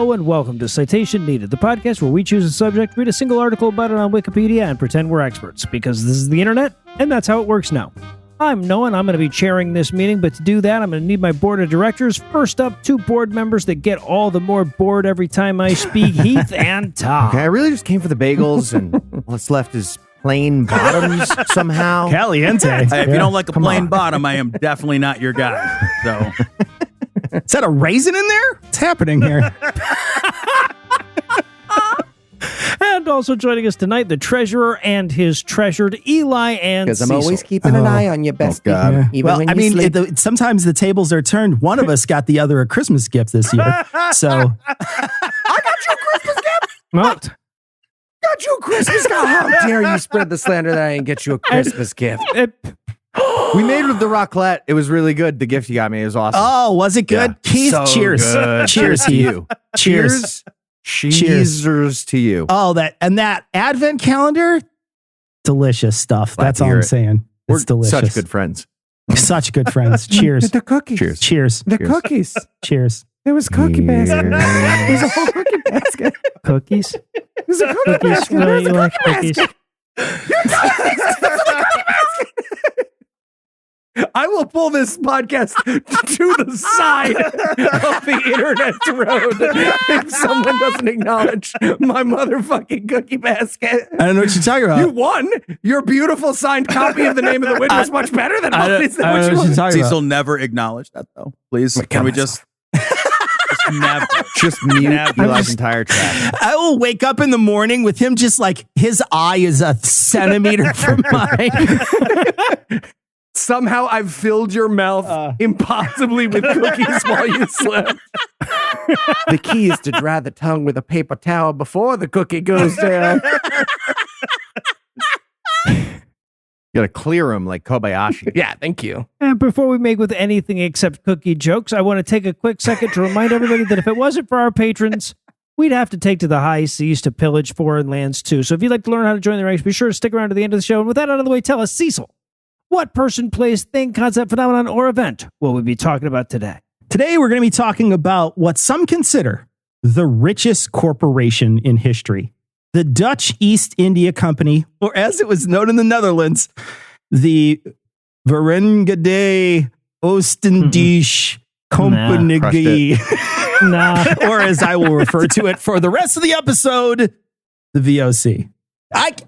Hello and welcome to Citation Needed, the podcast where we choose a subject, read a single article about it on Wikipedia, and pretend we're experts, because this is the internet, and that's how it works now. I'm Noah, and I'm going to be chairing this meeting, but to do that, I'm going to need my board of directors. First up, two board members that get all the more bored every time I speak, Heath and Tom. Okay, I really just came for the bagels, and what's left is plain bottoms somehow. Caliente. Hey, if you don't like a plain bottom, I am definitely not your guy. So, Is that a raisin in there? What's happening here? And also joining us tonight, the treasurer and his treasured Eli and Because I'm Cecil. always keeping an eye on you, bestie. Yeah. Even Well, when I you mean, sleep. sometimes the tables are turned. One of us got the other a Christmas gift this year. So, I got you a Christmas gift. Well, Got you a Christmas gift. How dare you spread the slander that I didn't get you a Christmas gift? We made with the raclette. It was really good. The gift you got me was awesome. oh, was it good? Yeah. Keith, So cheers. good. Cheers to you. Cheers. Cheers to you. Oh, that advent calendar, delicious stuff. Glad That's to all hear I'm it. saying. We're It's delicious. such good friends. Such good friends. Cheers. The cookies. Cheers. Cheers. The Cheers. cookies. Cheers. It was cookie basket. It was a whole cookie basket. cookies? It was a cookie Cookies? basket. It Really, was you a like cookie cookies? I will pull this podcast to the side of the internet's road if someone doesn't acknowledge my motherfucking cookie basket. I don't know what you're talking about. You won. Your beautiful signed copy of The Name of the Wind was much better than mine. Is that I what don't you know what you're want? talking about. Cecil never acknowledged that, though. Please, can we just never? Just mute Never. Eli's entire track. I will wake up in the morning with him just like his eye is a centimeter from mine. Somehow I've filled your mouth impossibly with cookies while you slept. The key is to dry the tongue with a paper towel before the cookie goes down. You gotta clear them like Kobayashi. Yeah, thank you. And before we make with anything except cookie jokes, I want to take a quick second to remind everybody that if it wasn't for our patrons, we'd have to take to the high seas to pillage foreign lands too. So if you'd like to learn how to join the ranks, be sure to stick around to the end of the show. And with that out of the way, tell us, Cecil, what person, place, thing, concept, phenomenon, or event will we be talking about today? Today, we're going to be talking about what some consider the richest corporation in history. The Dutch East India Company, or as it was known in the Netherlands, the Verenigde Oostindische Compagnie, Nah. or as I will refer to it for the rest of the episode, the VOC.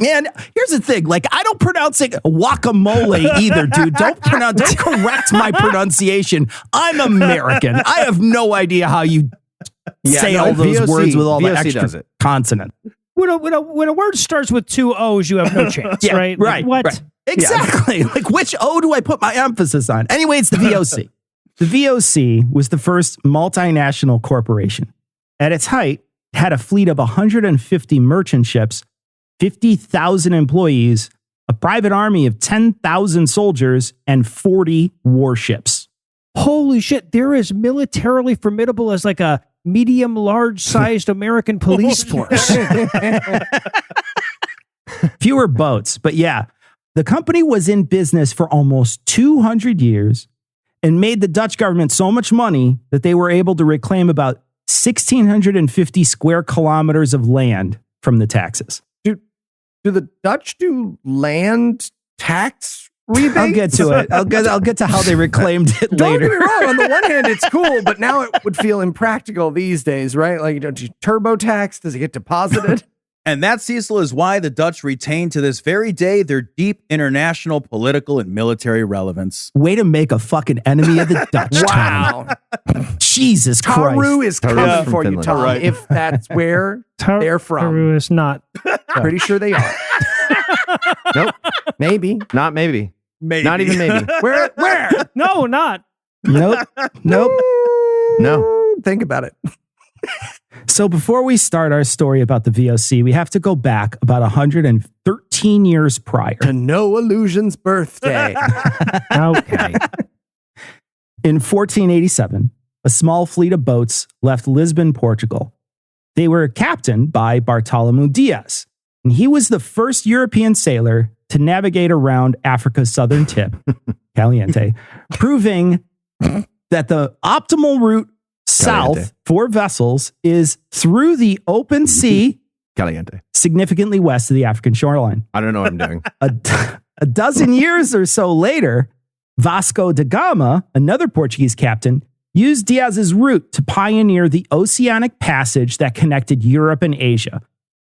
Man, here's the thing. Like, I don't pronounce it guacamole either, dude. Don't correct my pronunciation. I'm American. I have no idea how you say all those VOC words with all the VOC extra does it. consonant. When a word starts with two O's, you have no chance, Yeah, right? Like, right, what? right. Exactly. Like, which O do I put my emphasis on? Anyway, it's the VOC. The VOC was the first multinational corporation. At its height, it had a fleet of 150 merchant ships, 50,000 employees, a private army of 10,000 soldiers, and 40 warships. Holy shit, they're as militarily formidable as like a medium large sized American police force. Fewer boats, but yeah, the company was in business for almost 200 years and made the Dutch government so much money that they were able to reclaim about 1,650 square kilometers of land from the taxes. Do the Dutch do land tax rebates? I'll get to it. I'll get to how they reclaimed it Don't get me later. wrong. On the one hand, it's cool, but now it would feel impractical these days, right? Like, don't you TurboTax? Does it get deposited? And that, Cecil, is why the Dutch retain to this very day their deep international political and military relevance. Way to make a fucking enemy of the Dutch. Tom. Jesus Christ. Taru is Taru's coming from for you, Finland. Tom, Right. if that's where they're from. Peru is not. Pretty sure they are. Nope. Maybe. Not maybe. Maybe. Not even maybe. Where? No, not. Nope. No. Think about it. So before we start our story about the VOC, we have to go back about 113 years prior. To No Illusion's birthday. Okay. In 1487, a small fleet of boats left Lisbon, Portugal. They were captained by Bartolomeu Diaz, and he was the first European sailor to navigate around Africa's southern tip, Caliente, proving that the optimal route south for vessels is through the open sea, Caliente. significantly west of the African shoreline. I don't know what I'm doing. A dozen years or so later, Vasco da Gama, another Portuguese captain, used Diaz's route to pioneer the oceanic passage that connected Europe and Asia,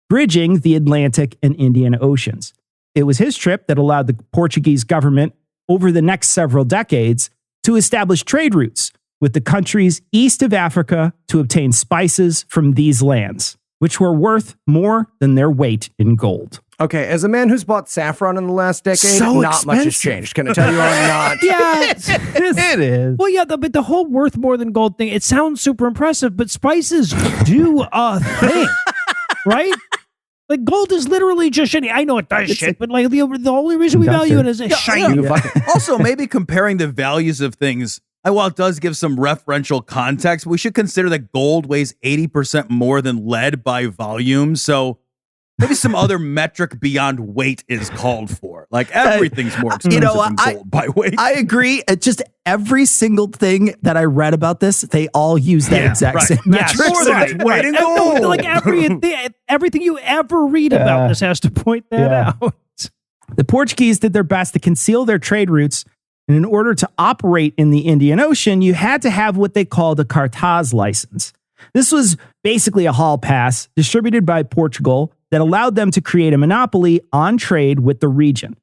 bridging the Atlantic and Indian Oceans. It was his trip that allowed the Portuguese government over the next several decades to establish trade routes with the countries east of Africa to obtain spices from these lands, which were worth more than their weight in gold. Okay, as a man who's bought saffron in the last decade, So not much has expensive. changed. Can I tell you I'm not? Yeah, It is. well, yeah, but the whole worth more than gold thing, it sounds super impressive, but spices do a thing, right? Like gold is literally just shiny. I know it does shit, but like the only reason we value it is it's shiny. Also, maybe comparing the values of things, while it does give some referential context, we should consider that gold weighs 80% more than lead by volume. So maybe some other metric beyond weight is called for. Like everything's more expensive than gold by weight. I agree. It just every single thing that I read about this, they all use that exact same metric. More than its weight in gold. Like everything you ever read about this has to point that out. The Portuguese did their best to conceal their trade routes, and in order to operate in the Indian Ocean, you had to have what they called a cartaz license. This was basically a hall pass distributed by Portugal that allowed them to create a monopoly on trade with the region.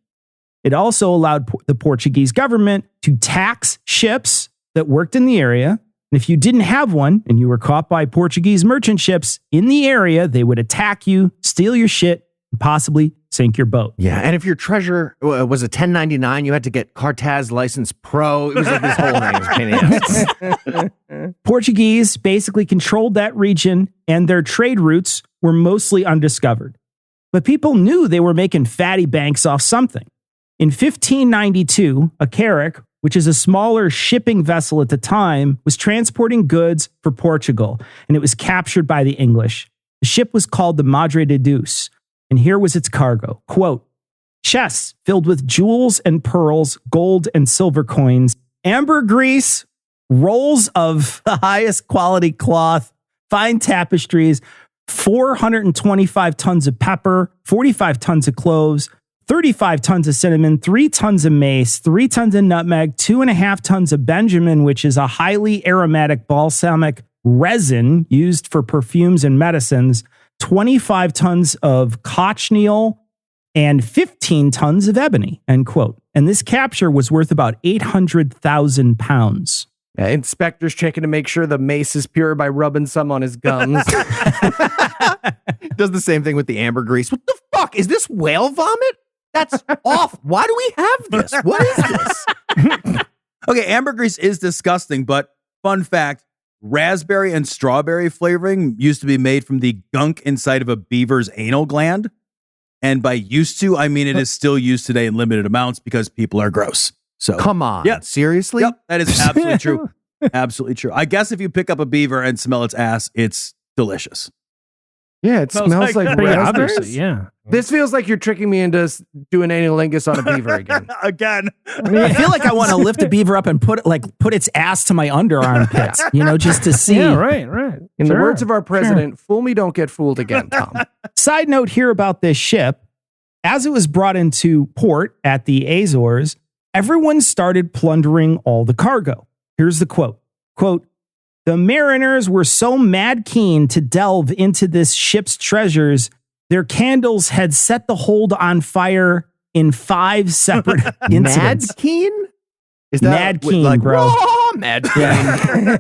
It also allowed the Portuguese government to tax ships that worked in the area. And if you didn't have one and you were caught by Portuguese merchant ships in the area, they would attack you, steal your shit, and possibly sink your boat. Yeah, and if your treasure was a 1099, you had to get Cartaz License Pro. It was like this whole thing. It was a pain in the ass. Portuguese basically controlled that region, and their trade routes were mostly undiscovered. But people knew they were making fatty banks off something. In 1592, a carrack, which is a smaller shipping vessel at the time, was transporting goods for Portugal, and it was captured by the English. The ship was called the Madre de Deus, and here was its cargo. Quote, chests filled with jewels and pearls, gold and silver coins, ambergris, rolls of the highest quality cloth, fine tapestries, 425 tons of pepper, 45 tons of cloves, 35 tons of cinnamon, 3 tons of mace, 3 tons of nutmeg, 2.5 tons of benjamin, which is a highly aromatic balsamic resin used for perfumes and medicines, 25 tons of cochineal, and 15 tons of ebony, end quote. And this capture was worth about 800,000 pounds. Yeah, inspectors checking to make sure the mace is pure by rubbing some on his gums. Does the same thing with the ambergris. What the fuck? Is this whale vomit? That's off. Why do we have this? What is this? Okay, ambergris is disgusting, but fun fact, raspberry and strawberry flavoring used to be made from the gunk inside of a beaver's anal gland. And by used to, I mean it is still used today in limited amounts because people are gross. So Come on. Yeah. Seriously? Yep, that is absolutely true. Absolutely true. I guess if you pick up a beaver and smell its ass, it's delicious. Yeah, it smells like Pretty raspberries. obviously, yeah. This feels like you're tricking me into doing analingus on a beaver again. Again. I feel like I want to lift a beaver up and put its ass to my underarm pits, just to see. Yeah, right. In the Sure. words of our president, fool me, don't get fooled again, Tom. Side note here about this ship. As it was brought into port at the Azores, everyone started plundering all the cargo. Here's the quote. Quote, the mariners were so mad keen to delve into this ship's treasures, their candles had set the hold on fire in 5 separate incidents. Mad keen? Is Mad keen, like, bro. "Whoa, mad keen.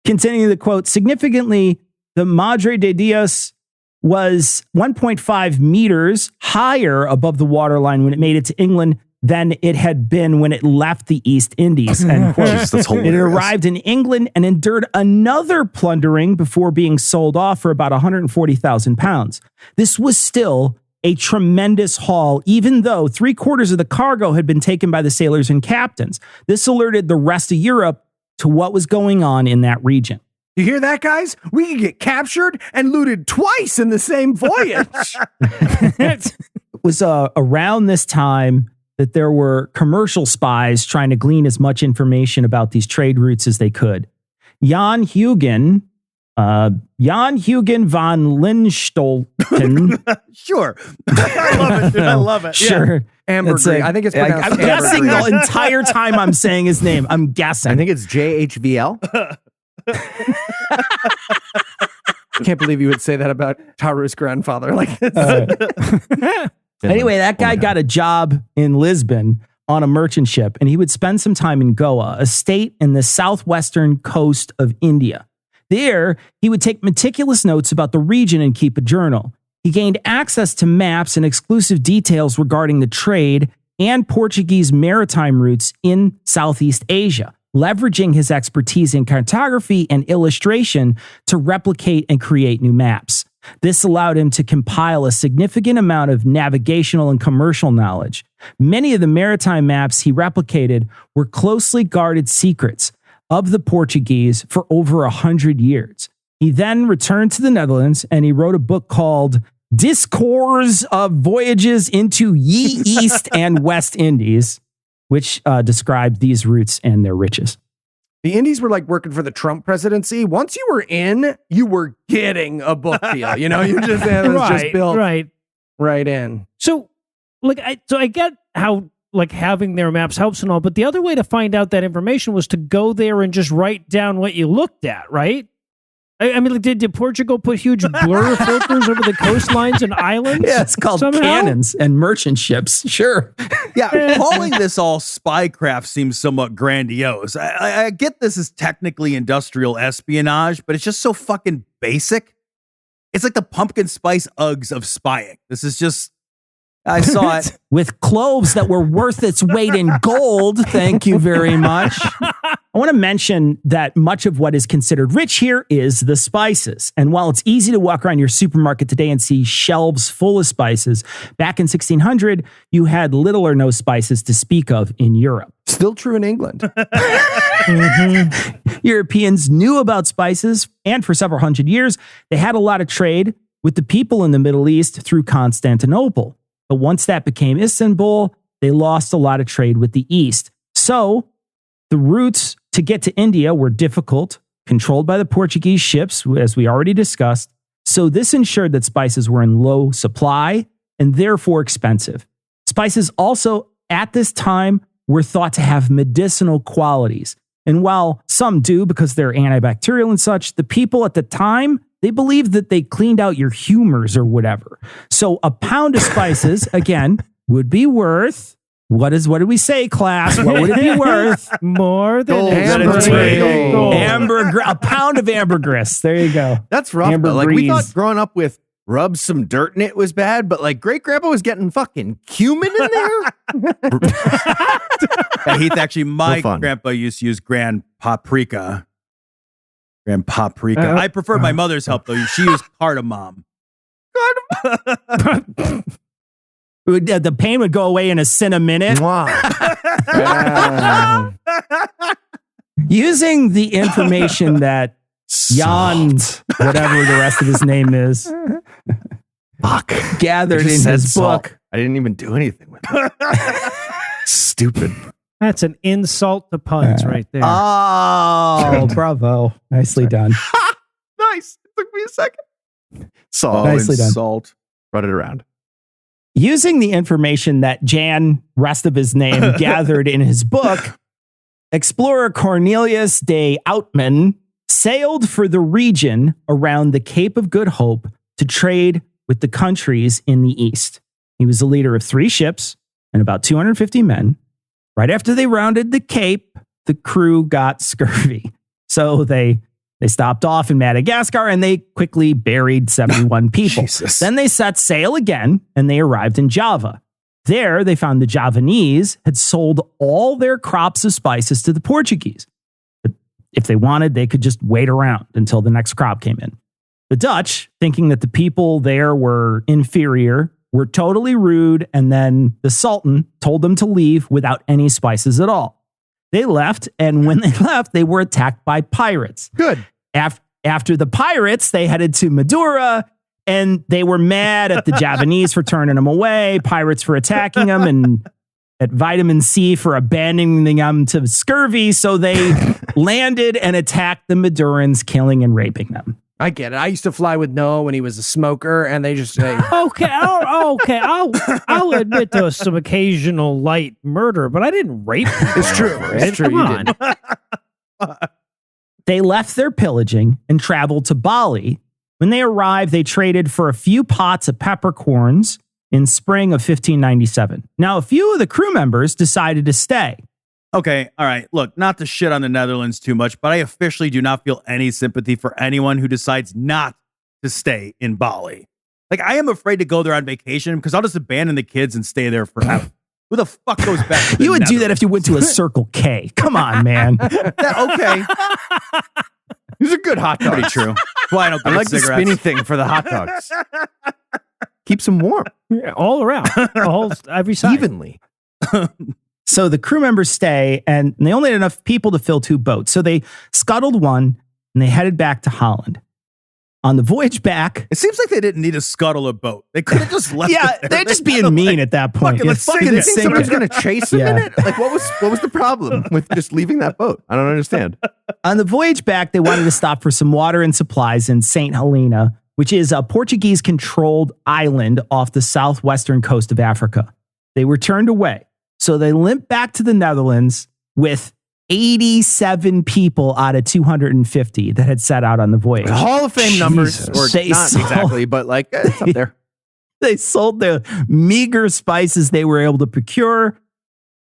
Continuing the quote, significantly, the Madre de Dios was 1.5 meters higher above the waterline when it made it to England than it had been when it left the East Indies. End quote. Jeez, that's It hilarious. arrived in England and endured another plundering before being sold off for about 140,000 pounds. This was still a tremendous haul, even though 3/4 of the cargo had been taken by the sailors and captains. This alerted the rest of Europe to what was going on in that region. You hear that, guys? We can get captured and looted twice in the same voyage. It was around this time that there were commercial spies trying to glean as much information about these trade routes as they could. Jan Huygen von Linstolten. Sure. I love it, dude. I love it. Sure. Ambergris. I think it's pronounced I'm guessing ambergris. the entire time I'm saying his name. I'm guessing. I think it's JHVL. Can't believe you would say that about Taru's grandfather. Like Anyway, that guy got a job in Lisbon on a merchant ship, and he would spend some time in Goa, a state in the southwestern coast of India. There, he would take meticulous notes about the region and keep a journal. He gained access to maps and exclusive details regarding the trade and Portuguese maritime routes in Southeast Asia, leveraging his expertise in cartography and illustration to replicate and create new maps. This allowed him to compile a significant amount of navigational and commercial knowledge. Many of the maritime maps he replicated were closely guarded secrets of the Portuguese for over 100 years. He then returned to the Netherlands and he wrote a book called Discours of Voyages into Ye East and West Indies, which described these routes and their riches. the Indies were like working for the Trump presidency. Once you were in, you were getting a book deal. You know, you just it was just built right in. So, I get how having their maps helps and all, but the other way to find out that information was to go there and just write down what you looked at, right? I mean, did Portugal put huge blur filters over the coastlines and islands? Yeah, it's called somehow? cannons and merchant ships. Sure. Yeah, calling this all spycraft seems somewhat grandiose. I get this is technically industrial espionage, but it's just so fucking basic. It's like the pumpkin spice Uggs of spying. This is just, I saw it. With cloves that were worth its weight in gold. Thank you very much. I want to mention that much of what is considered rich here is the spices. And while it's easy to walk around your supermarket today and see shelves full of spices, back in 1600, you had little or no spices to speak of in Europe. Still true in England. Europeans knew about spices, and for several hundred years, they had a lot of trade with the people in the Middle East through Constantinople. But once that became Istanbul, they lost a lot of trade with the East. So the routes to get to India were difficult, controlled by the Portuguese ships, as we already discussed. So this ensured that spices were in low supply and therefore expensive. Spices also, at this time, were thought to have medicinal qualities. And while some do because they're antibacterial and such, the people at the time, they believed that they cleaned out your humors or whatever. So a pound of spices, again, would be worth, what did we say, class? What would it be worth? More than Ambergris. A pound of ambergris. There you go. That's rough. Though. Like we Ambergris. thought growing up with rub some dirt in it was bad, but like great grandpa was getting fucking cumin in there. Heath, actually, my No fun. grandpa used to use Grand Paprika. I prefer my mother's help, though. She used cardamom. The pain would go away in a minute. Mwah. Using the information that Jan, whatever the rest of his name is, Fuck. gathered I in just said his salt. book. I didn't even do anything with it. Stupid. That's an insult to puns right there. Oh, bravo. Nicely done. Nice. It took me a second. Salt. Nicely done. Salt. Brought it around. Using the information that Jan, rest of his name, gathered in his book, explorer Cornelius de Outman sailed for the region around the Cape of Good Hope to trade with the countries in the East. He was the leader of 3 ships and about 250 men. Right after they rounded the Cape, the crew got scurvy. So they stopped off in Madagascar and they quickly buried 71 people. Jesus. Then they set sail again and they arrived in Java. There, they found the Javanese had sold all their crops of spices to the Portuguese. But if they wanted, they could just wait around until the next crop came in. The Dutch, thinking that the people there were inferior, were totally rude, and then the Sultan told them to leave without any spices at all. They left, and when they left, they were attacked by pirates. Good. After the pirates, they headed to Madura, and they were mad at the Javanese for turning them away, pirates for attacking them, and at vitamin C for abandoning them to scurvy. So they landed and attacked the Madurans, killing and raping them. I get it. I used to fly with Noah when he was a smoker, and they just say, Okay, I'll admit to some occasional light murder, but I didn't rape. It's true. It's true. Come You on. didn't. They left their pillaging and traveled to Bali. When they arrived, they traded for a few pots of peppercorns in spring of 1597. Now, a few of the crew members decided to stay. Okay, all right. Look, not to shit on the Netherlands too much, but I officially do not feel any sympathy for anyone who decides not to stay in Bali. Like, I am afraid to go there on vacation because I'll just abandon the kids and stay there forever. Who the fuck goes back to the You would do that Netherlands? if you went to a Circle K. Come on, man. Okay. These are good hot dogs. Pretty true. That's why I don't I get like the cigarettes. spinny thing for the hot dogs. Keeps them warm Yeah, all around, every side. evenly. So the crew members stay, and they only had enough people to fill 2 boats. So they scuttled one, and they headed back to Holland. On the voyage back, It seems like they didn't need to scuttle a boat. They could have just left yeah, it there. they're just being mean at that point. fucking- let's It's fucking gonna You think sink someone's it. going to chase them Yeah. in it? Like, what was the problem with just leaving that boat? I don't understand. On the voyage back, they wanted to stop for some water and supplies in St. Helena, which is a Portuguese-controlled island off the southwestern coast of Africa. They were turned away, so they limped back to the Netherlands with 87 people out of 250 that had set out on the voyage. Hall of Fame numbers, or They not sold- exactly, but like it's up there. They sold the meager spices they were able to procure,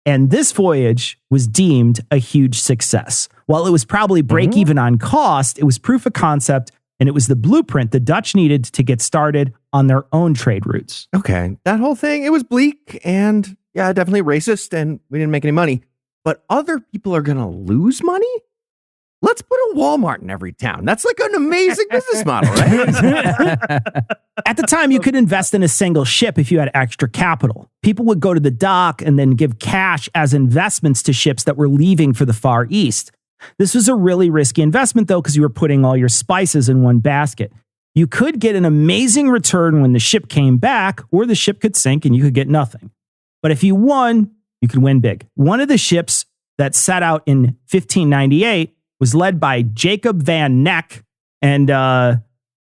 and this voyage was deemed a huge success. While it was probably break even on cost, it was proof of concept, and it was the blueprint the Dutch needed to get started on their own trade routes. Okay, that whole thing, it was bleak and yeah, definitely racist, and we didn't make any money. But other people are going to lose money? Let's put a Walmart in every town. That's like an amazing business model, right? At the time, you could invest in a single ship if you had extra capital. People would go to the dock and then give cash as investments to ships that were leaving for the Far East. This was a really risky investment, though, because you were putting all your spices in one basket. You could get an amazing return when the ship came back, or the ship could sink and you could get nothing. But if you won, you could win big. One of the ships that set out in 1598 was led by Jacob van Neck, and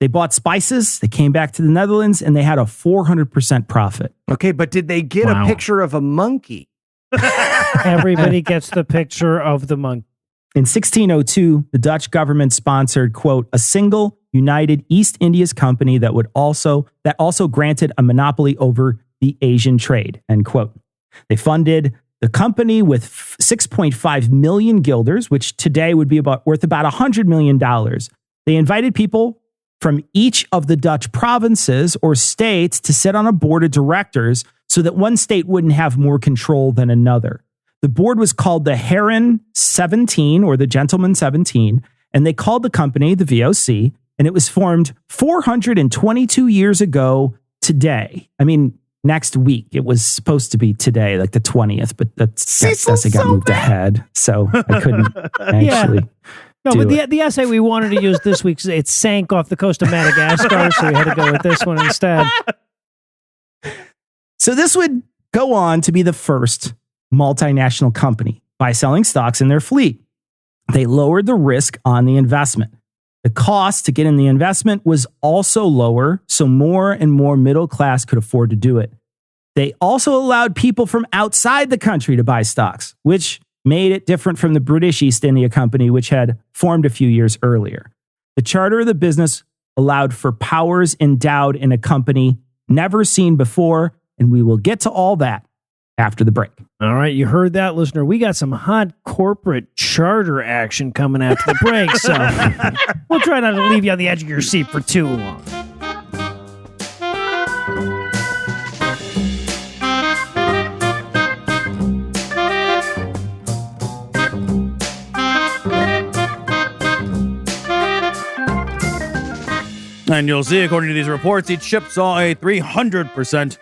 they bought spices, they came back to the Netherlands, and they had a 400% profit. Okay, but did they get Wow. a picture of a monkey? Everybody gets the picture of the monkey. In 1602, the Dutch government sponsored, quote, a single united East Indies company that also granted a monopoly over the Asian trade, end quote. They funded the company with 6.5 million guilders, which today would be worth about $100 million. They invited people from each of the Dutch provinces or states to sit on a board of directors so that one state wouldn't have more control than another. The board was called the Heron 17, or the Gentleman 17, and they called the company the VOC, and it was formed 422 years ago today. I mean, next week. It was supposed to be today, like the 20th, but that essay got moved ahead, so I couldn't actually. No, do but the essay we wanted to use this week, it sank off the coast of Madagascar, so we had to go with this one instead. So this would go on to be the first multinational company by selling stocks in their fleet. They lowered the risk on the investment. The cost to get in the investment was also lower, so more and more middle class could afford to do it. They also allowed people from outside the country to buy stocks, which made it different from the British East India Company, which had formed a few years earlier. The charter of the business allowed for powers endowed in a company never seen before, and we will get to all that after the break. All right, you heard that, listener. We got some hot corporate charter action coming after the break, so we'll try not to leave you on the edge of your seat for too long. And you'll see, according to these reports, each ship saw a 300%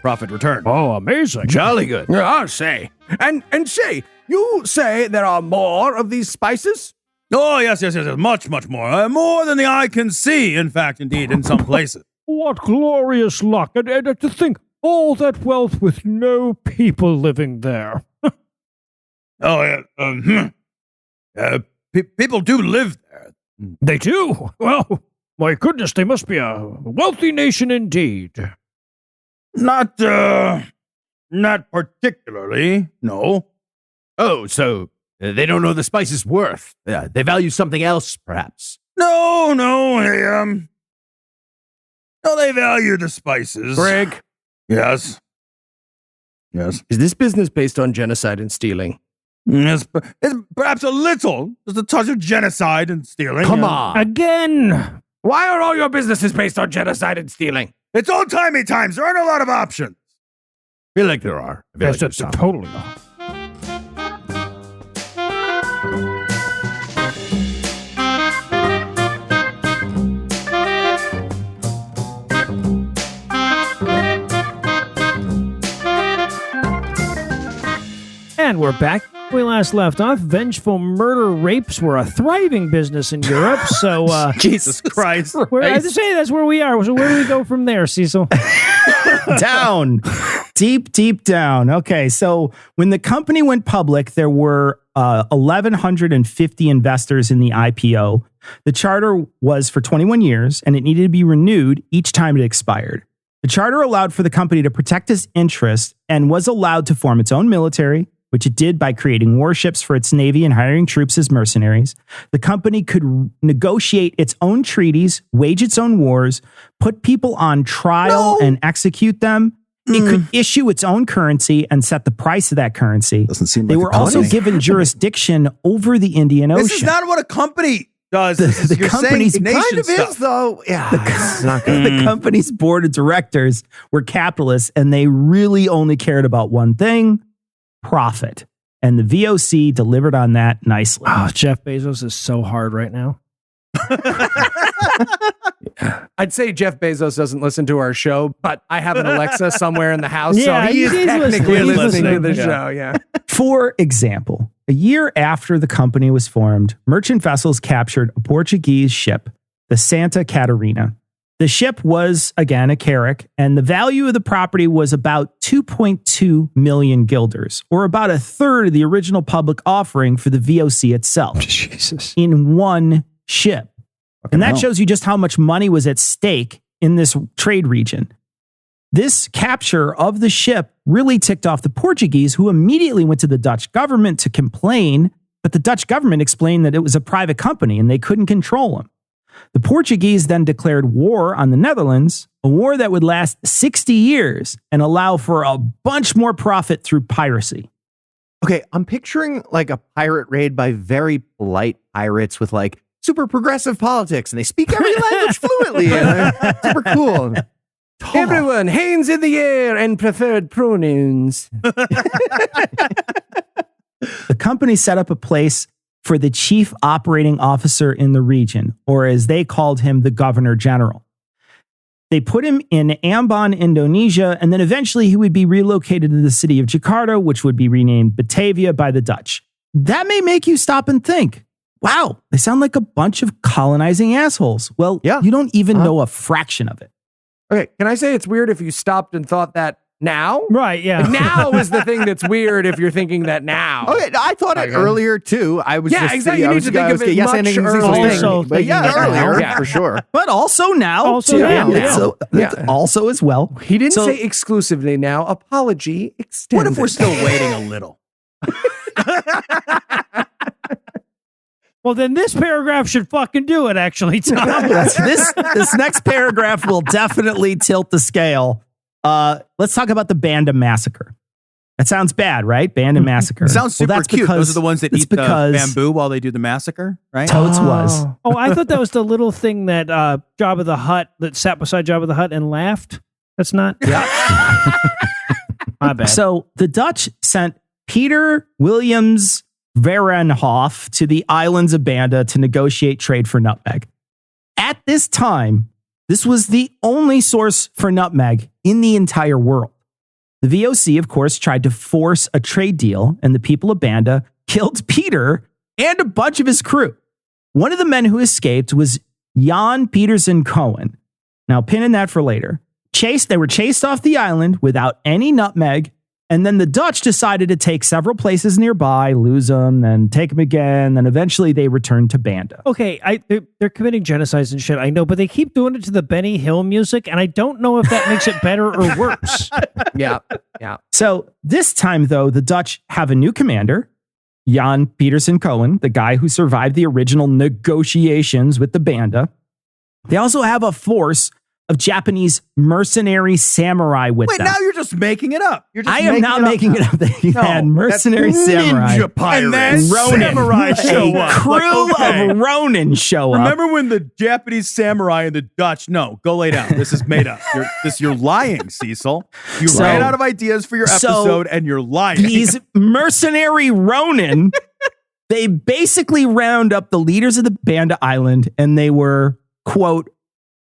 profit return. Oh, amazing. Jolly good. Yeah, I'll say. And say, you say there are more of these spices? Oh, yes, much more. More than the eye can see, in fact, indeed, in some places. What glorious luck. And to think, all that wealth with no people living there. Oh, yeah. People do live there. They do? Well, my goodness, they must be a wealthy nation indeed. Not particularly, no. Oh, so they don't know the spice's worth. They value something else, perhaps. No, they value the spices. Greg, Yes. is this business based on genocide and stealing? It's perhaps a little. Just a touch of genocide and stealing. Come yeah. on. Again! Why are all your businesses based on genocide and stealing? It's old-timey times. There aren't a lot of options. I feel like there are. I feel like That's there's some. totally off. And we're back. We last left off. Vengeful murder rapes were a thriving business in Europe. So, Jesus Christ. I have to say that's where we are. So where do we go from there, Cecil? Down, deep down. Okay, so when the company went public, there were 1,150 investors in the IPO. The charter was for 21 years, and it needed to be renewed each time it expired. The charter allowed for the company to protect its interests and was allowed to form its own military, which it did by creating warships for its navy and hiring troops as mercenaries. The company could negotiate its own treaties, wage its own wars, put people on trial and execute them. It could issue its own currency and set the price of that currency. Doesn't seem They like were a also company. given jurisdiction over the Indian Ocean. This is not what a company does. The You're company's saying kind nation of is, stuff. though. Yeah, it's not good. The company's board of directors were capitalists, and they really only cared about one thing: profit. And the VOC delivered on that nicely. Oh, Jeff Bezos is so hard right now. I'd say Jeff Bezos doesn't listen to our show, but I have an Alexa somewhere in the house, Yeah, so he is he's technically listening. He's listening to the listening. show. Yeah. For example, a year after the company was formed, merchant vessels captured a Portuguese ship, the Santa Catarina. The ship was, again, a carrack, and the value of the property was about 2.2 million guilders, or about a third of the original public offering for the VOC itself, Jesus. in one ship. And that hell. shows you just how much money was at stake in this trade region. This capture of the ship really ticked off the Portuguese, who immediately went to the Dutch government to complain, but the Dutch government explained that it was a private company and they couldn't control them. The Portuguese then declared war on the Netherlands, a war that would last 60 years and allow for a bunch more profit through piracy. Okay, I'm picturing like a pirate raid by very polite pirates with like super progressive politics, and they speak every language fluently. And they're super cool. Everyone, hands in the air and preferred pronouns. The company set up a place for the chief operating officer in the region, or as they called him, the governor general. They put him in Ambon, Indonesia, and then eventually he would be relocated to the city of Jakarta, which would be renamed Batavia by the Dutch. That may make you stop and think, wow, they sound like a bunch of colonizing assholes. Well, Yeah. you don't even know a fraction of it. Okay, can I say it's weird if you stopped and thought that now? Right, yeah. Like, now is the thing that's weird if you're thinking that now. Oh, Okay, I thought it Okay. earlier too. I was Yeah, just exactly. You I need was to think think of of it it yes, much ending earlier. thing. Also But yeah, thinking earlier now. yeah, for sure. But also now. Also too. now, yeah. So, also as well. He didn't So- say exclusively now. Apology extended. What if we're still waiting a little? Well, then this paragraph should fucking do it, actually, Tom. this next paragraph will definitely tilt the scale. Let's talk about the Banda Massacre. That sounds bad, right? Banda Massacre. It sounds super that's cute. because- Those are the ones that it's eat the because bamboo while they do the massacre, right? Totes was. Oh, I thought that was the little thing that Jabba the Hutt, that sat beside Jabba the Hutt and laughed. That's not? My bad. So the Dutch sent Peter Williams Verenhoff to the islands of Banda to negotiate trade for nutmeg. At this time, this was the only source for nutmeg in the entire world. The VOC, of course, tried to force a trade deal, and the people of Banda killed Peter and a bunch of his crew. One of the men who escaped was Jan Peterson Cohen. Now, pin in that for later. They were chased off the island without any nutmeg. And then the Dutch decided to take several places nearby, lose them, then take them again. Then eventually they returned to Banda. Okay, they're committing genocides and shit, I know, but they keep doing it to the Benny Hill music, and I don't know if that makes it better or worse. Yeah. So this time, though, the Dutch have a new commander, Jan Peterson Cohen, the guy who survived the original negotiations with the Banda. They also have a force of Japanese mercenary samurai with Wait, them. now you're just making it up. You're just I am not making it up. They had mercenary that's samurai. ninja pirates. And then Ronin. samurai show A up. crew Okay. of Ronin show up. Remember when the Japanese samurai and the Dutch? No, go lay down. This is made up. You're lying, Cecil. You So- ran out of ideas for your episode, and you're lying. These mercenary Ronin, they basically round up the leaders of the Banda Island, and they were, quote,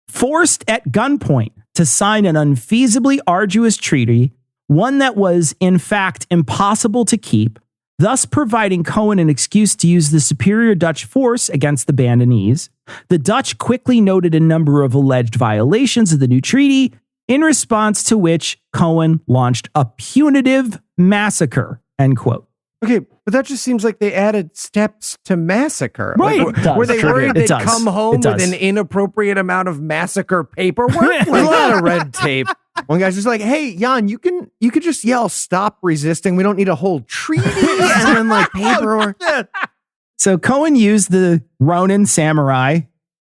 forced at gunpoint to sign an unfeasibly arduous treaty, one that was, in fact, impossible to keep, thus providing Cohen an excuse to use the superior Dutch force against the Bandanese. The Dutch quickly noted a number of alleged violations of the new treaty, in response to which Cohen launched a punitive massacre, end quote. Okay, but that just seems like they added steps to massacre. Right. Like, It does. were they Trigger. worried It they'd does. come home It with does. an inappropriate amount of massacre paperwork? Like, a lot of red tape. One guy's just like, "Hey, Jan, you could just yell stop resisting. We don't need a whole treaty and then like paperwork." So Cohen used the Ronin samurai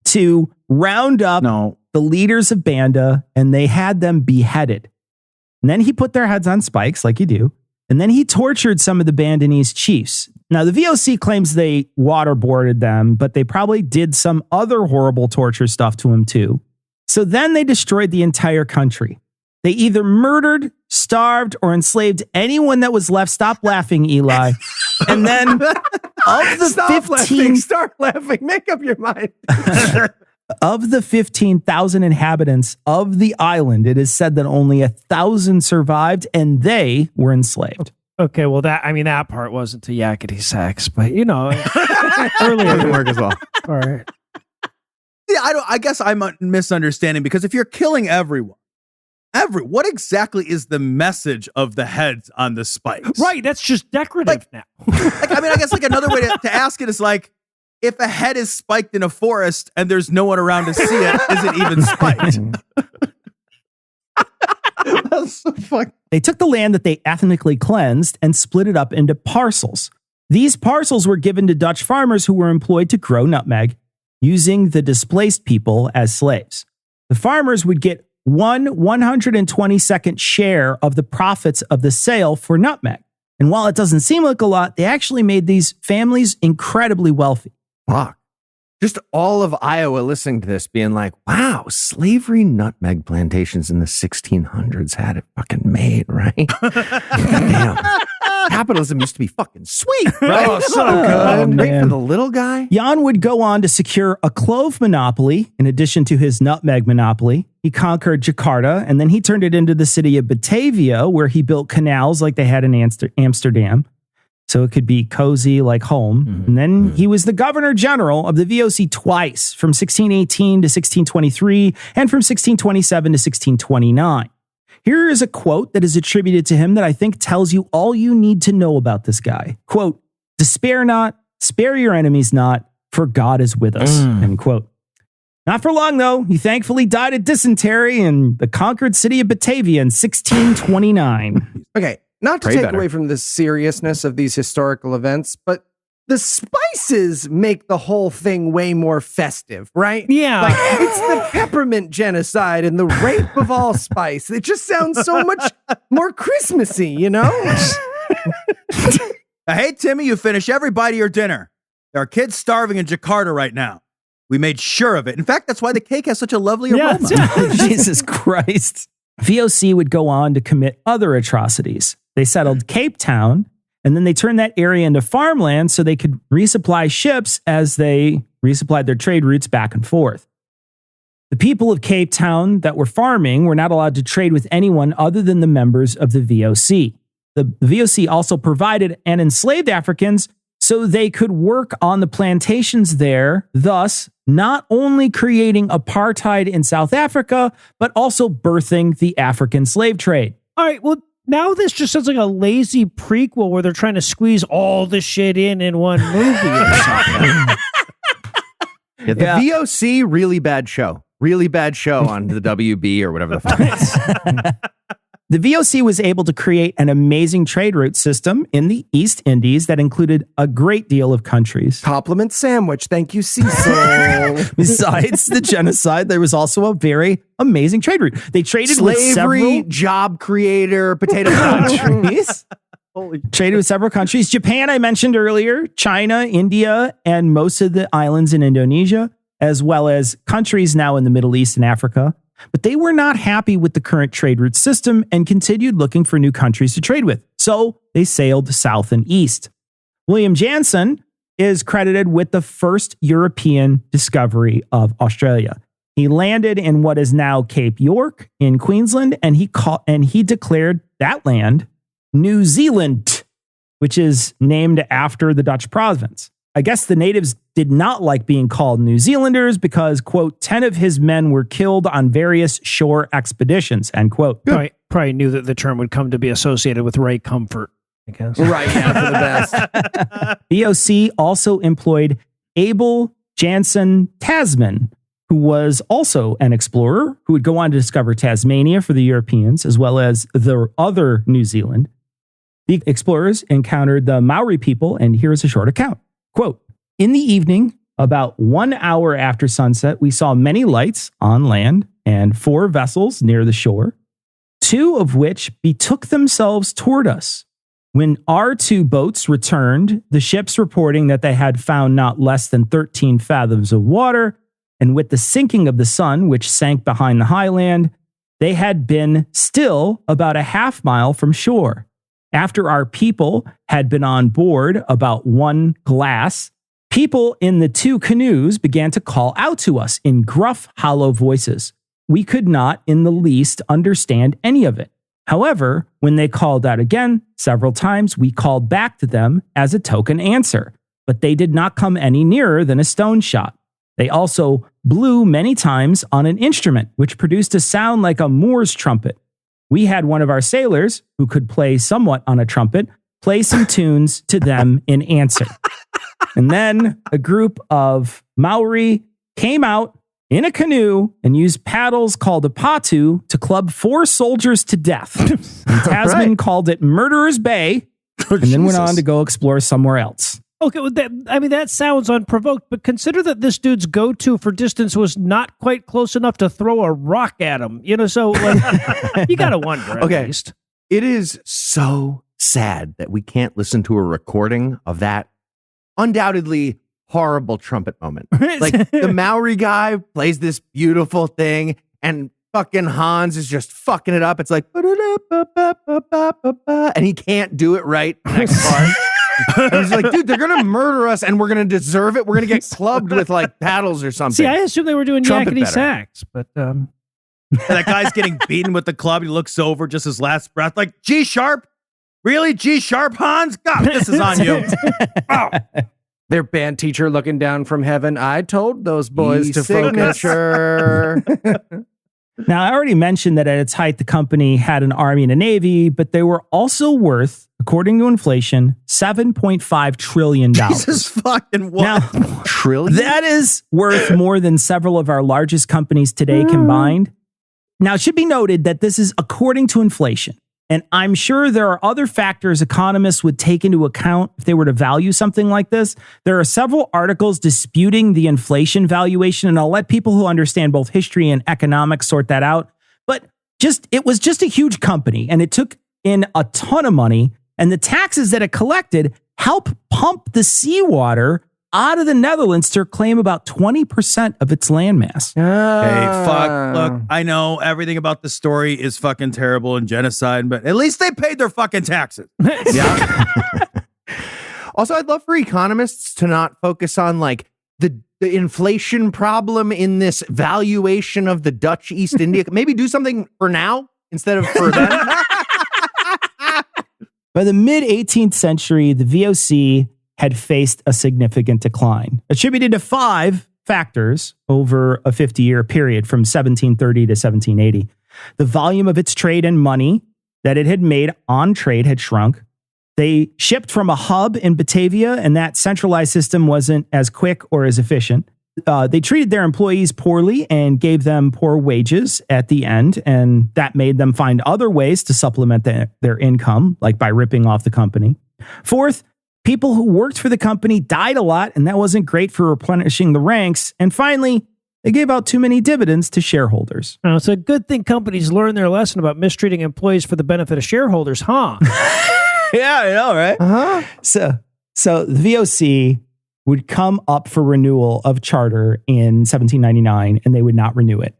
to round up the leaders of Banda, and they had them beheaded. And then he put their heads on spikes, like you do. And then he tortured some of the Bandanese chiefs. Now, the VOC claims they waterboarded them, but they probably did some other horrible torture stuff to them too. So then they destroyed the entire country. They either murdered, starved, or enslaved anyone that was left. Stop laughing, Eli. And then of the Stop laughing. 15 Start laughing. Make up your mind. of the 15,000 inhabitants of the island, it is said that only 1,000 survived and they were enslaved. Okay, well, that part wasn't a yakety sax, but earlier. Doesn't work as well. All right. Yeah, I guess I'm misunderstanding, because if you're killing everyone, what exactly is the message of the heads on the spikes? Right, that's just decorative now. I guess another way to ask it is like, if a head is spiked in a forest and there's no one around to see it, is it even spiked? That's so fucking. They took the land that they ethnically cleansed and split it up into parcels. These parcels were given to Dutch farmers who were employed to grow nutmeg, using the displaced people as slaves. The farmers would get 1/122nd share of the profits of the sale for nutmeg. And while it doesn't seem like a lot, they actually made these families incredibly wealthy. Fuck. Just all of Iowa listening to this being like, wow, slavery nutmeg plantations in the 1600s had it fucking made, right? Damn. Capitalism used to be fucking sweet, right? Oh, so good. Right for man. the little guy. Jan would go on to secure a clove monopoly in addition to his nutmeg monopoly. He conquered Jakarta, and then he turned it into the city of Batavia, where he built canals like they had in Amsterdam, so it could be cozy like home. And then he was the governor general of the VOC twice, from 1618 to 1623, and from 1627 to 1629. Here is a quote that is attributed to him that I think tells you all you need to know about this guy. Quote, "Despair not, spare your enemies not, for God is with us." End quote. Not for long, though. He thankfully died of dysentery in the conquered city of Batavia in 1629. Okay, not to Pray take better. away from the seriousness of these historical events, but the spices make the whole thing way more festive, right? Yeah. Like, it's the peppermint genocide and the rape of allspice. It just sounds so much more Christmassy, you know? Hey, Timmy, you finish every bite of your dinner. There are kids starving in Jakarta right now. We made sure of it. In fact, that's why the cake has such a lovely aroma. Jesus Christ. VOC would go on to commit other atrocities. They settled Cape Town, and then they turned that area into farmland so they could resupply ships as they resupplied their trade routes back and forth. The people of Cape Town that were farming were not allowed to trade with anyone other than the members of the VOC. The VOC also provided and enslaved Africans so they could work on the plantations there, thus not only creating apartheid in South Africa, but also birthing the African slave trade. All right, well, now this just sounds like a lazy prequel where they're trying to squeeze all the shit in one movie or something. Yeah, the VOC, really bad show. Really bad show on the WB or whatever the fuck it is. The VOC was able to create an amazing trade route system in the East Indies that included a great deal of countries. Compliment sandwich. Thank you, Cecil. Besides the genocide, there was also a very amazing trade route. They traded with Slavery, several job creator, potato countries. traded with several countries. Japan, I mentioned earlier, China, India, and most of the islands in Indonesia, as well as countries now in the Middle East and Africa. But they were not happy with the current trade route system and continued looking for new countries to trade with. So they sailed south and east. William Jansen is credited with the first European discovery of Australia. He landed in what is now Cape York in Queensland, and he declared that land New Zealand, which is named after the Dutch province. I guess the natives did not like being called New Zealanders because, quote, 10 of his men were killed on various shore expeditions, end quote. Probably knew that the term would come to be associated with Ray Comfort, I guess. Right, yeah, for the best. VOC also employed Abel Jansen Tasman, who was also an explorer who would go on to discover Tasmania for the Europeans, as well as the other New Zealand. The explorers encountered the Maori people, and here's a short account. Quote, in the evening, about 1 hour after sunset, we saw many lights on land and 4 vessels near the shore, 2 of which betook themselves toward us. When our 2 boats returned, the ships reporting that they had found not less than 13 fathoms of water, and with the sinking of the sun, which sank behind the highland, they had been still about a half mile from shore. After our people had been on board about 1 glass, people in the 2 canoes began to call out to us in gruff, hollow voices. We could not in the least understand any of it. However, when they called out again several times, we called back to them as a token answer, but they did not come any nearer than a stone shot. They also blew many times on an instrument, which produced a sound like a Moor's trumpet. We had one of our sailors, who could play somewhat on a trumpet, play some tunes to them in answer. And then a group of Maori came out in a canoe and used paddles called a patu to club 4 soldiers to death. And Tasman called it Murderer's Bay, and then went on to go explore somewhere else. Okay, well, that sounds unprovoked, but consider that this dude's go-to for distance was not quite close enough to throw a rock at him. So like, you gotta wonder at least. It is so sad that we can't listen to a recording of that undoubtedly horrible trumpet moment. Like, the Maori guy plays this beautiful thing, and fucking Hans is just fucking it up. It's like, and he can't do it right next part. And he's like, dude, they're gonna murder us, and we're gonna deserve it. We're gonna get clubbed with like paddles or something. See, I assume they were doing Trumpet yakety better. sax, but And that guy's getting beaten with the club. He looks over, just his last breath, like, G sharp? Really? G sharp, Hans? God, this is on you. Oh. Their band teacher looking down from heaven. I told those boys to E-sickness. focus. Now, I already mentioned that at its height, the company had an army and a navy, but they were also worth, according to inflation, $7.5 trillion. Jesus fucking what? Now, Trillion? that is worth more than several of our largest companies today combined. Now, it should be noted that this is according to inflation. And I'm sure there are other factors economists would take into account if they were to value something like this. There are several articles disputing the inflation valuation, and I'll let people who understand both history and economics sort that out. But it was just a huge company, and it took in a ton of money, and the taxes that it collected help pump the seawater out of the Netherlands to claim about 20% of its landmass. Hey, fuck. Look, I know everything about the story is fucking terrible and genocide, but at least they paid their fucking taxes. Yeah. Also, I'd love for economists to not focus on like the inflation problem in this valuation of the Dutch East India. Maybe do something for now instead of for then. By the mid-18th century, the VOC had faced a significant decline. Attributed to 5 factors over a 50-year period from 1730 to 1780. The volume of its trade and money that it had made on trade had shrunk. They shipped from a hub in Batavia, and that centralized system wasn't as quick or as efficient. They treated their employees poorly and gave them poor wages at the end, and that made them find other ways to supplement their income, like by ripping off the company. Fourth, people who worked for the company died a lot, and that wasn't great for replenishing the ranks. And finally, they gave out too many dividends to shareholders. Oh, it's a good thing companies learned their lesson about mistreating employees for the benefit of shareholders, huh? Yeah, I know, right? So the VOC would come up for renewal of charter in 1799, and they would not renew it.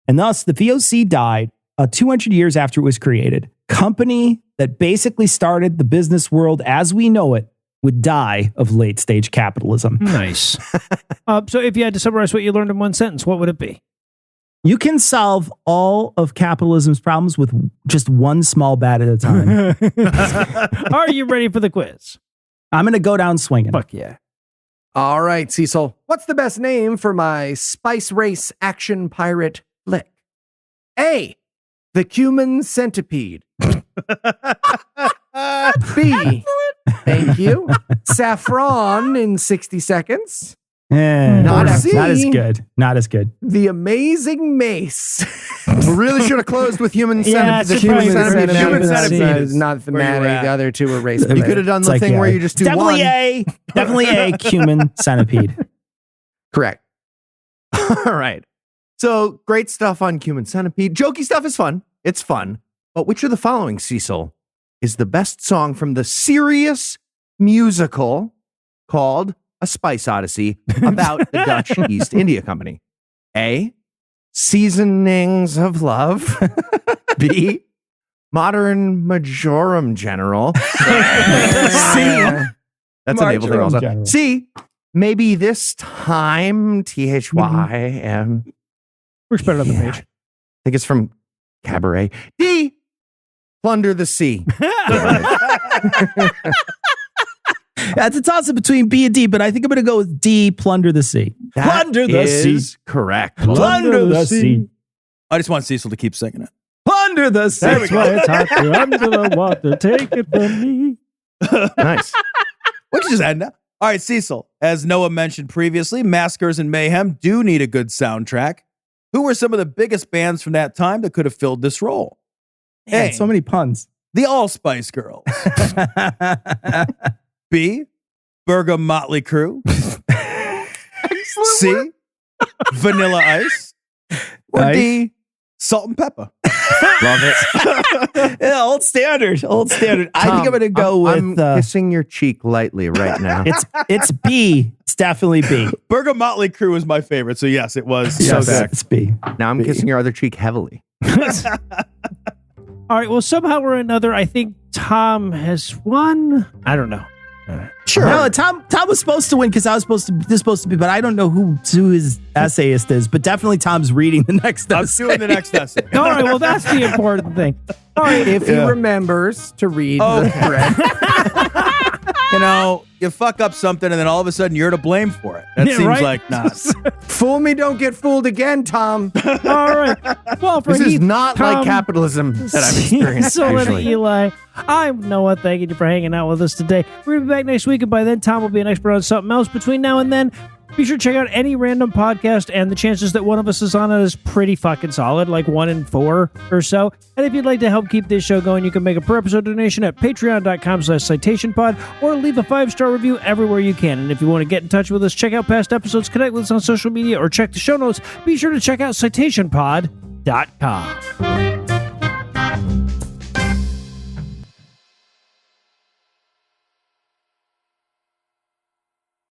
And thus, the VOC died 200 years after it was created. Company that basically started the business world as we know it would die of late-stage capitalism. Nice. So if you had to summarize what you learned in one sentence, what would it be? You can solve all of capitalism's problems with just one small bat at a time. Are you ready for the quiz? I'm going to go down swinging. Fuck yeah. All right, Cecil. What's the best name for my Spice Race action pirate flick? A. The Cumin Centipede. B. Thank you. Saffron in 60 seconds. Not as C. good. Not as good. The Amazing Mace. We really should have closed with human Yeah, centipede. it's probably Human centipede. centipede. Human centipede is not where you were thematic. at. The other two were race. You could have done the thing where you just do definitely one. A. Definitely A. Cumin centipede. Correct. All right. So great stuff on human centipede. Jokey stuff is fun. It's fun. But which of the following, Cecil, is the best song from the serious musical called A Spice Odyssey about the Dutch East India Company? A. Seasonings of Love. B. Modern Majorum General. C. That's a naval thing Marjoram also. General. C. Maybe this time, THYM. Works better on the Yeah. page. I think it's from Cabaret. D. Plunder the Sea. That's a toss-up between B and D, but I think I'm going to go with D. Plunder the sea. That Plunder the sea. is correct. Plunder the sea. I just want Cecil to keep singing it. Plunder the sea. That's why it's hot here under the water. Take it from me. Nice. We can just end now. All right, Cecil. As Noah mentioned previously, Maskers and Mayhem do need a good soundtrack. Who were some of the biggest bands from that time that could have filled this role? Man, A. so many puns. The Allspice Girls. B. Berga Motley Crue. C. Vanilla Ice. Or Nice. D. Salt and Pepper. Love it. Yeah, old standard. Old standard. I think I'm going to go I'm with kissing your cheek lightly right now. it's B. It's definitely B. Berga Motley Crue was my favorite, so yes, it was. Yes, so it's B. Now I'm kissing your other cheek heavily. All right. Well, somehow or another, I think Tom has won. I don't know. Sure. No, Tom was supposed to win because I was supposed to be, but I don't know who his essayist is. But definitely Tom's reading the next I'm essay. doing the next essay. All right. Well, that's the important thing. All right. If he remembers to read Oh. the thread. You know, you fuck up something and then all of a sudden you're to blame for it. That Yeah, seems right? like not. Fool me, don't get fooled again, Tom. All right. Well, for This is Heath, not Tom, like capitalism that I've experienced. So and usually. Eli, I'm Noah. Thanking you for hanging out with us today. We're going to be back next week, and by then, Tom will be an expert on something else. Between now and then, be sure to check out any random podcast, and the chances that one of us is on it is pretty fucking solid, like 1 in 4 or so. And if you'd like to help keep this show going, you can make a per episode donation at patreon.com/citationpod or leave a 5-star review everywhere you can. And if you want to get in touch with us, check out past episodes, connect with us on social media, or check the show notes, be sure to check out citationpod.com.